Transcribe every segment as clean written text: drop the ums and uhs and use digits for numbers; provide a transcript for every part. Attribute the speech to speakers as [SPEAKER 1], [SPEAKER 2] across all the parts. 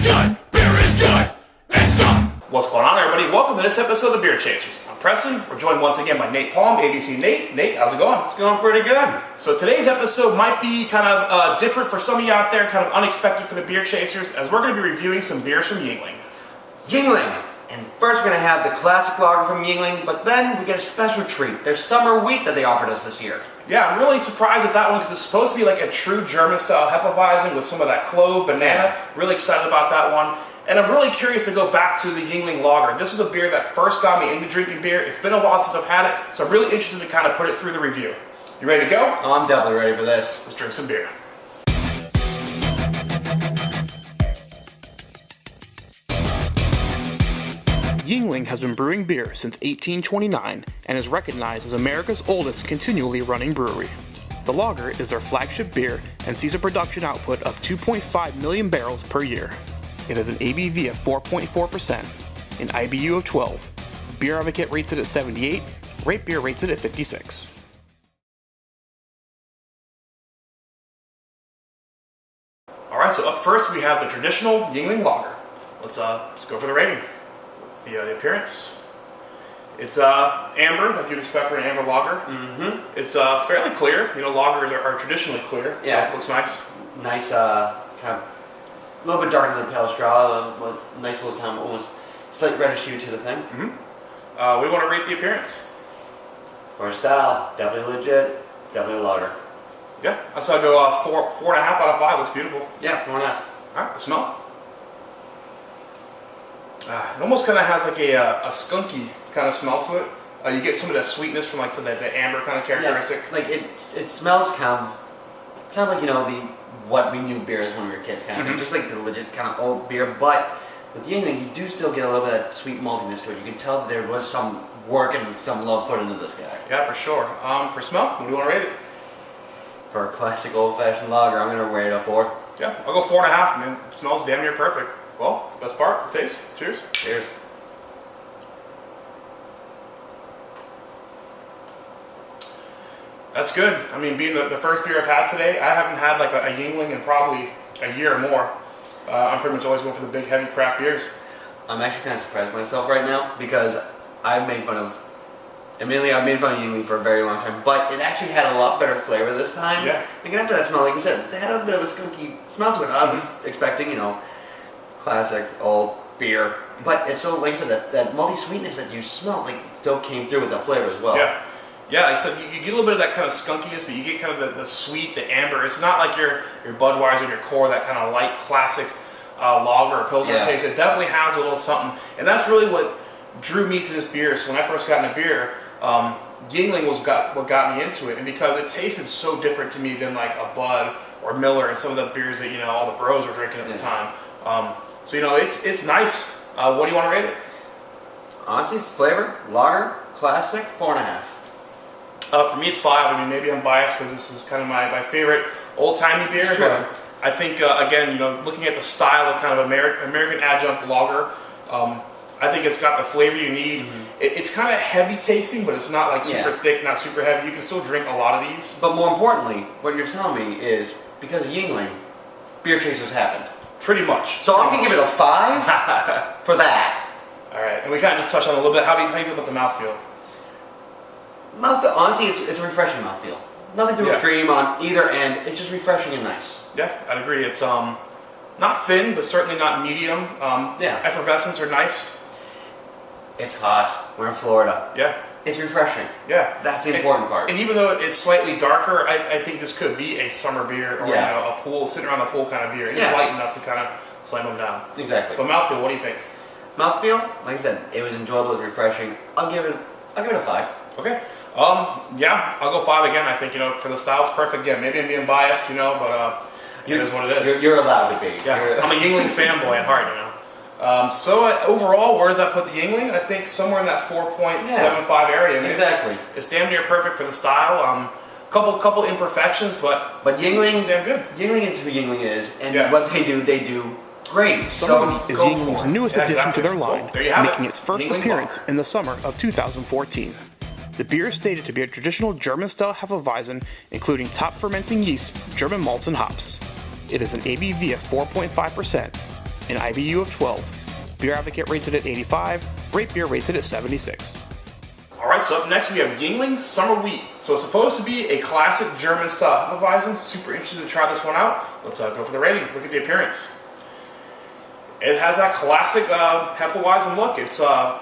[SPEAKER 1] good, beer is good, it's tough.
[SPEAKER 2] What's going on, everybody? Welcome to this episode of The Beer Chasers. I'm Preston. We're joined once again by Nate Palm, ABC Nate. Nate, how's it going?
[SPEAKER 3] It's going pretty good.
[SPEAKER 2] So today's episode might be kind of different for some of you out there, kind of unexpected for The Beer Chasers, as we're going to be reviewing some beers from Yuengling.
[SPEAKER 3] Yuengling! And first we're going to have the classic lager from Yuengling, but then we get a special treat. Their summer wheat that they offered us this year.
[SPEAKER 2] Yeah, I'm really surprised at that one because it's supposed to be like a true German-style Hefeweizen with some of that clove, banana.
[SPEAKER 3] Yeah.
[SPEAKER 2] Really excited about that one. And I'm really curious to go back to the Yuengling lager. This was a beer that first got me into drinking beer. It's been a while since I've had it, so I'm really interested to kind of put it through the review. You ready to go?
[SPEAKER 3] Oh, I'm definitely ready for this.
[SPEAKER 2] Let's drink some beer. Yuengling has been brewing beer since 1829 and is recognized as America's oldest continually running brewery. The lager is their flagship beer and sees a production output of 2.5 million barrels per year. It has an ABV of 4.4%, an IBU of 12. Beer Advocate rates it at 78, Rate Beer rates it at 56. Alright, so up first we have the traditional Yuengling lager. Let's go for the rating. The appearance. It's amber, like you'd expect for an amber lager. Mm-hmm. It's fairly clear. You know, lagers are traditionally clear, so
[SPEAKER 3] yeah.
[SPEAKER 2] It looks nice.
[SPEAKER 3] Nice, kind of a little bit darker than pale straw, a nice little kind of almost slight reddish hue to the thing.
[SPEAKER 2] Mm-hmm. We want to rate the appearance.
[SPEAKER 3] For style, definitely legit, definitely a lager.
[SPEAKER 2] Yeah, I saw go 4.5 out of 5. Looks beautiful.
[SPEAKER 3] Yeah, 4.5.
[SPEAKER 2] All right, the smell. It almost kind of has like a skunky kind of smell to it. You get some of that sweetness from like the amber kind of characteristic.
[SPEAKER 3] Yeah, like it smells kind of like, you know, what we knew beer as when we were kids, kind of thing. Just like the legit kind of old beer, but with Yuengling, you do still get a little bit of that sweet maltiness to it. You can tell that there was some work and some love put into this guy.
[SPEAKER 2] Yeah, for sure. For smell, what do you want to rate it?
[SPEAKER 3] For a classic old-fashioned lager, I'm going to rate it a 4.
[SPEAKER 2] Yeah, I'll go 4.5. Man, it smells damn near perfect. Well, best part, the taste. Cheers.
[SPEAKER 3] Cheers.
[SPEAKER 2] That's good. I mean, being the first beer I've had today, I haven't had like a Yuengling in probably a year or more. I'm pretty much always going for the big, heavy craft beers.
[SPEAKER 3] I'm actually kind of surprised myself right now because I've made fun of Yuengling for a very long time, but it actually had a lot better flavor this time.
[SPEAKER 2] Yeah.
[SPEAKER 3] Like after that smell, like you said, they had a bit of a skunky smell to it. I was expecting, you know, classic old beer, but it's so, like I said, that malty sweetness that you smell, like it still came through with the flavor as well.
[SPEAKER 2] Yeah. Yeah, like I said, you get a little bit of that kind of skunkiness, but you get kind of the sweet, the amber. It's not like your Budweiser, your core, that kind of light, classic lager or Pilsner taste. It definitely has a little something, and that's really what drew me to this beer. So when I first got into beer, Yuengling was what got me into it, and because it tasted so different to me than like a Bud or Miller and some of the beers that, you know, all the bros were drinking at the time. So, you know, it's nice. What do you want to rate it?
[SPEAKER 3] Honestly, flavor, lager, classic, 4.5.
[SPEAKER 2] For me, it's 5. I mean, maybe I'm biased because this is kind of my favorite old-timey beer. But I think, again, you know, looking at the style of kind of American adjunct lager, I think it's got the flavor you need. It's kind of heavy tasting, but it's not like super thick, not super heavy. You can still drink a lot of these.
[SPEAKER 3] But more importantly, what you're telling me is because of Yuengling, Beer Chasers happened.
[SPEAKER 2] Pretty much.
[SPEAKER 3] So I'm going to give it a 5 for that.
[SPEAKER 2] All right, and we kind of just touched on it a little bit. How do you feel about the mouthfeel?
[SPEAKER 3] Mouthfeel, honestly, it's a refreshing mouthfeel. Nothing too extreme on either end. It's just refreshing and nice.
[SPEAKER 2] Yeah, I'd agree. It's not thin, but certainly not medium. Effervescents are nice.
[SPEAKER 3] It's hot. We're in Florida.
[SPEAKER 2] Yeah.
[SPEAKER 3] It's refreshing.
[SPEAKER 2] Yeah.
[SPEAKER 3] That's the important part.
[SPEAKER 2] And even though it's slightly darker, I think this could be a summer beer or you know, a pool, sitting around the pool kind of beer. It's light enough to kind of slam them down.
[SPEAKER 3] Exactly.
[SPEAKER 2] So mouthfeel, what do you think?
[SPEAKER 3] Mouthfeel, like I said, it was enjoyable, it was refreshing. I'll give it a 5.
[SPEAKER 2] Okay. Yeah, I'll go 5 again. I think, you know, for the style, it's perfect. Again, maybe I'm being biased, you know, but it is what it is.
[SPEAKER 3] You're allowed to be.
[SPEAKER 2] Yeah, I'm a Yuengling fanboy at heart, you know. So overall, where does that put the Yuengling? I think somewhere in that 4.75 area. I mean,
[SPEAKER 3] exactly.
[SPEAKER 2] It's damn near perfect for the style. Couple imperfections, but
[SPEAKER 3] Yuengling,
[SPEAKER 2] it's damn good.
[SPEAKER 3] Yuengling is who Yuengling is, and what they do great.
[SPEAKER 4] Summer is Yuengling's newest addition to their line,
[SPEAKER 2] Well,
[SPEAKER 4] making its first appearance in the summer of 2014. The beer is stated to be a traditional German-style Hefeweizen, including top fermenting yeast, German malts, and hops. It is an ABV of 4.5%, an IBU of 12. Beer Advocate rates it at 85. Rate Beer rates it at 76.
[SPEAKER 2] All right, so up next we have Yuengling Summer Wheat. So it's supposed to be a classic German style Hefeweizen. Super interested to try this one out. Let's go for the rating. Look at the appearance. It has that classic Hefeweizen look. It's a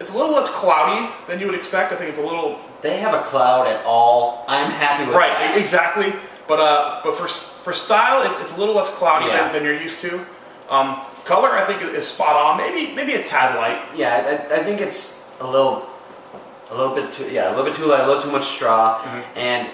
[SPEAKER 2] little less cloudy than you would expect. I think it's a little.
[SPEAKER 3] They have a cloud at all. I'm happy with that.
[SPEAKER 2] Right, exactly. But for style, it's a little less cloudy than you're used to. Color, I think, is spot on. Maybe a tad light.
[SPEAKER 3] Yeah, I think it's a little bit too light, a little too much straw, and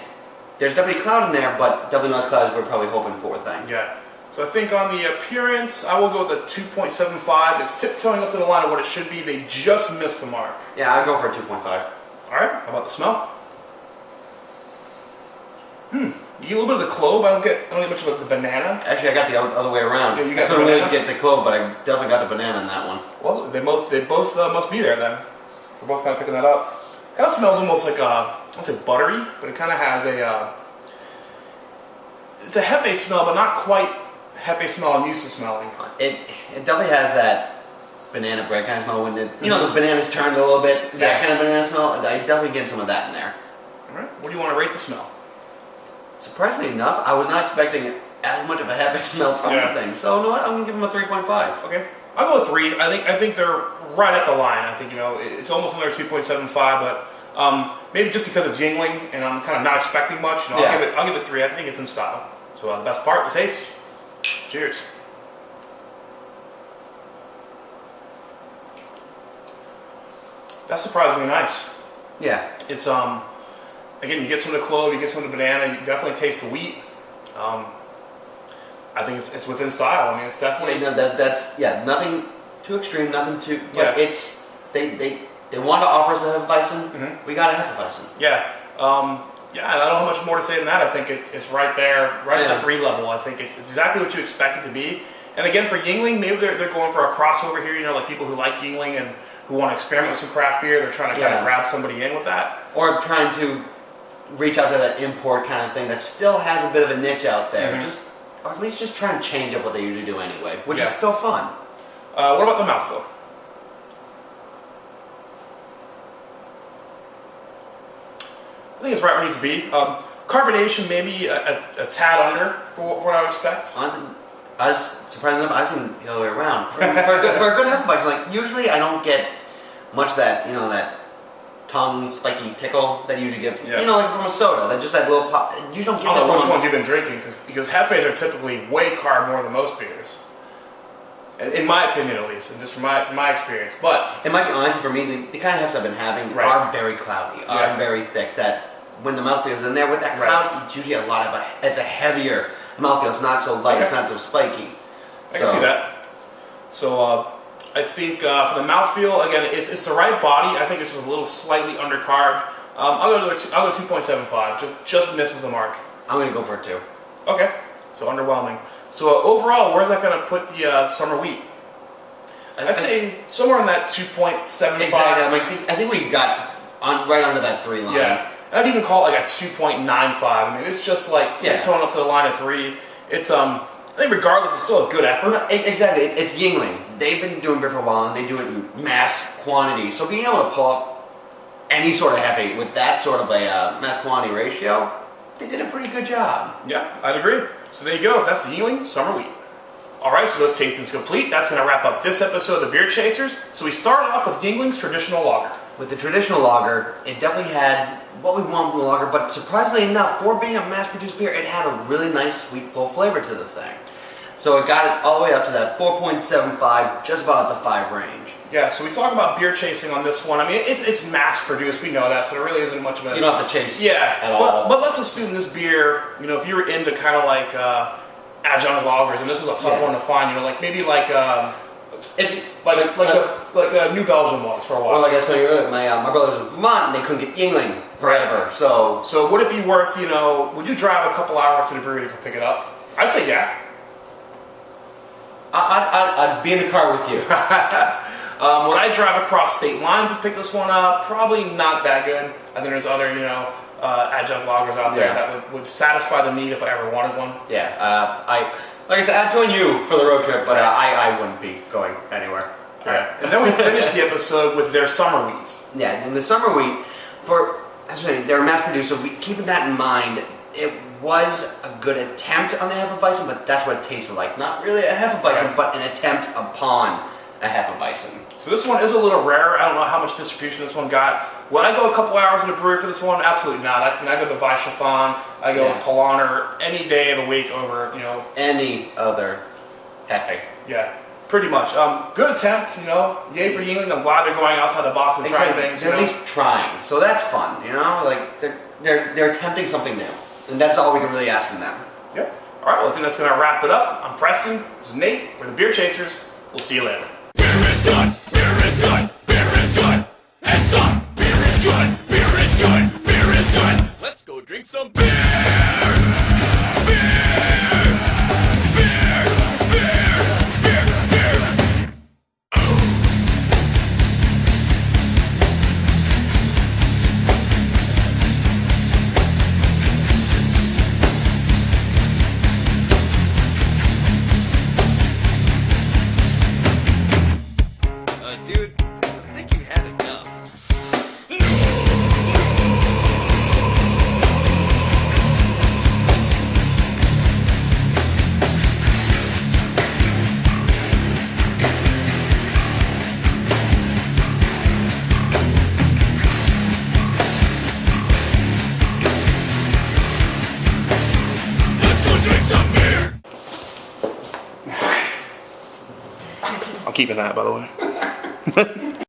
[SPEAKER 3] there's definitely cloud in there, but definitely not as cloud as we're probably hoping for.
[SPEAKER 2] Yeah. So I think on the appearance, I will go with a 2.75. It's tiptoeing up to the line of what it should be. They just missed the mark.
[SPEAKER 3] Yeah, I'd go for a 2.5.
[SPEAKER 2] All right. How about the smell? You get a little bit of the clove. I don't get much of the banana.
[SPEAKER 3] Actually, I got the other way around.
[SPEAKER 2] Yeah, you got
[SPEAKER 3] I couldn't
[SPEAKER 2] the
[SPEAKER 3] really
[SPEAKER 2] banana?
[SPEAKER 3] get the clove, but I definitely got the banana in that one.
[SPEAKER 2] Well, they both must be there then. We're both kind of picking that up. Kind of smells almost like I don't say buttery, but it kind of has it's a hefe smell, but not quite hefe smell I'm used to smelling.
[SPEAKER 3] It definitely has that banana bread kind of smell when the bananas turned a little bit. That kind of banana smell. I definitely get some of that in there.
[SPEAKER 2] All right. What do you want to rate the smell?
[SPEAKER 3] Surprisingly enough, I was not expecting as much of a heavy smell from the thing. So you know what? I'm gonna give them a 3.5.
[SPEAKER 2] Okay. I'll go with 3. I think they're right at the line. I think it's almost another 2.75, but maybe just because of Yuengling and I'm kind of not expecting much. I'll give it 3. I think it's in style. So the best part, the taste. Cheers. That's surprisingly nice.
[SPEAKER 3] Yeah.
[SPEAKER 2] It's again, you get some of the clove, you get some of the banana, you definitely taste the wheat. I think it's within style. I mean, it's definitely
[SPEAKER 3] that's nothing too extreme, nothing too. But it's they want to offer us a Hefeweizen. We got a Hefeweizen.
[SPEAKER 2] Yeah. I don't have much more to say than that. I think it's right there, at the 3 level. I think it's exactly what you expect it to be. And again, for Yuengling, maybe they're going for a crossover here. Like people who like Yuengling and who want to experiment with some craft beer. They're trying to kind of grab somebody in with that,
[SPEAKER 3] or trying to reach out to that import kind of thing that still has a bit of a niche out there. Or at least just try and change up what they usually do anyway, which is still fun.
[SPEAKER 2] What about the mouthfeel? I think it's right where it needs to be. Carbonation maybe a tad under for what I would expect.
[SPEAKER 3] Honestly, I was surprised enough. I was thinking the other way around. For a good Hefeweizen, like usually I don't get much of that that tongue spiky tickle that you usually get like from a soda. That just that little pop. You don't get
[SPEAKER 2] I don't
[SPEAKER 3] that
[SPEAKER 2] know which
[SPEAKER 3] from
[SPEAKER 2] ones you've been drinking because Hefes are typically way carb more than most beers. In my opinion, at least, and just from my experience. But
[SPEAKER 3] it might be honestly for me, the kind of Hefes I've been having are very cloudy, are very thick. That when the mouthfeel is in there with that cloud, it's usually it's a heavier mouthfeel. It's not so light. It's not so spiky.
[SPEAKER 2] I can see that. So I think for the mouthfeel, again, it's the right body. I think it's just a little slightly undercarb. I'll go 2.75. Just misses the mark.
[SPEAKER 3] I'm gonna go for a 2.
[SPEAKER 2] Okay, so underwhelming. So overall, where's that going to put the summer wheat? I'd say somewhere in that 2.75.
[SPEAKER 3] Exactly. I think we got right under that 3 line.
[SPEAKER 2] Yeah, and I'd even call it like a 2.95. I mean, it's just like tiptoeing up to the line of 3. It's I think regardless, it's still a good effort.
[SPEAKER 3] No, exactly. It's Yuengling. They've been doing beer for a while, and they do it in mass quantity. So being able to pull off any sort of heavy with that sort of a mass quantity ratio, they did a pretty good job.
[SPEAKER 2] Yeah, I'd agree. So there you go. That's the Yuengling Summer Wheat. All right, so those tastings complete. That's going to wrap up this episode of the Beer Chasers. So we started off with Yuengling's traditional lager.
[SPEAKER 3] With the traditional lager, it definitely had what we want from the lager, but surprisingly enough, for being a mass-produced beer, it had a really nice, sweet, full flavor to the thing. So it got it all the way up to that 4.75, just about the 5 range.
[SPEAKER 2] Yeah, so we talk about beer chasing on this one. I mean, it's mass-produced. We know that, so there really isn't much of a...
[SPEAKER 3] You don't have to chase
[SPEAKER 2] at
[SPEAKER 3] all.
[SPEAKER 2] But let's assume this beer, if you were into kind of like adjunct lagers, and this was a tough one to find, like maybe like a New Belgium was for a while.
[SPEAKER 3] Or like I said earlier, my brother was in Vermont, and they couldn't get Yuengling forever. So
[SPEAKER 2] would it be worth, would you drive a couple hours to the brewery to pick it up? I'd say yeah.
[SPEAKER 3] I'd be in the car with you.
[SPEAKER 2] Would I drive across state lines to pick this one up? Probably not that good. I think there's other, adjunct lagers out there that would satisfy the need if I ever wanted one.
[SPEAKER 3] Yeah, like Like I said, I'd join you for the road trip, but I wouldn't be going anywhere.
[SPEAKER 2] Yeah. And then we finished the episode with their summer wheat.
[SPEAKER 3] Yeah, and the summer wheat, they're mass produced, so keeping that in mind, it was a good attempt on the Hefeweizen, but that's what it tasted like. Not really a Hefeweizen, but an attempt upon a Hefeweizen.
[SPEAKER 2] So this one is a little rare. I don't know how much distribution this one got. Would I go a couple hours in the brewery for this one? Absolutely not. I go to Weichschaffen, I go to Polaner any day of the week over,
[SPEAKER 3] any other Hefe.
[SPEAKER 2] Yeah, pretty much. Good attempt, Yay for Yuengling. I'm glad they're going outside the box and trying things.
[SPEAKER 3] They're at least trying, so that's fun. Like they're attempting something new, and that's all we can really ask from them.
[SPEAKER 2] Yep. All right. Well, I think that's gonna wrap it up. I'm Preston. This is Nate. We're the Beer Chasers. We'll see you later.
[SPEAKER 1] Beer is good. Beer is good. Beer is good. And stop. Beer is good. Beer is good. Beer is good. Let's go drink some beer.
[SPEAKER 5] Dude, I think you had enough.
[SPEAKER 1] Let's go drink some beer.
[SPEAKER 2] I'm keeping that, by the way.